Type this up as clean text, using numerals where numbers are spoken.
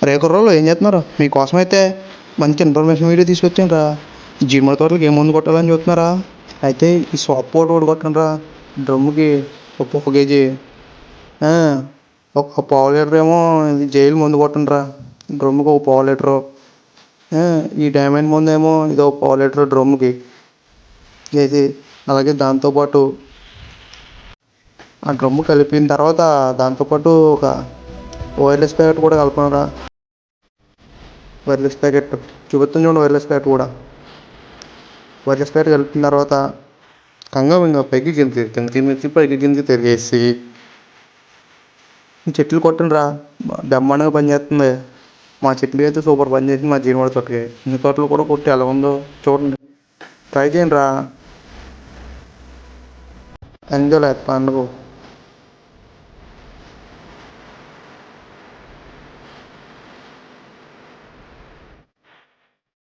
రే కుర్రోళ్ళు ఏం చేస్తున్నారు? మీకోసం అయితే మంచి ఇన్ఫర్మేషన్ వీడియో తీసుకొచ్చాను రా. జీడిమడ తోటలకు ఏ మందు కొట్టాలని చూస్తున్నారా? అయితే ఈ సోప్ పౌడర్ ఒకటి కొట్టండి రా. డ్రమ్ముకి ఒక కేజీ, ఆ, ఒక పావు లీటర్ ఏమో ఇది జైలు మందు కొట్టండి రా. డ్రమ్ముకి ఒక పావు లీటరు. ఈ డైమండ్ మందు ఏమో ఇది ఒక పావు లీటరు డ్రమ్ముకి వేసి, అలాగే దాంతోపాటు ఆ డ్రమ్ము కలిపిన తర్వాత దాంతోపాటు ఒక వైర్లెస్ ప్యాకెట్ కూడా కలపండి రా. వైర్లెస్ ప్యాకెట్ చూపిస్తాను చూడండి. వైర్లెస్ ప్యాకెట్ కూడా, వైర్లెస్ ప్యాకెట్ కలిపిన తర్వాత ఇంకా పైకి కిందకి మించి పైకి కిందకి తిరిగేసి చెట్లు కొట్టండి రా. బ్రహ్మాండంగా పనిచేస్తుంది. మా చెట్లకి అయితే సూపర్ పని చేసింది. మా జీడిమడ తోటకి, మీ తోటలో కూడా కొట్టి ఎలా ఉందో చూడండి. ట్రై చేయండి రా. ఎంజాయ్ పండుగ.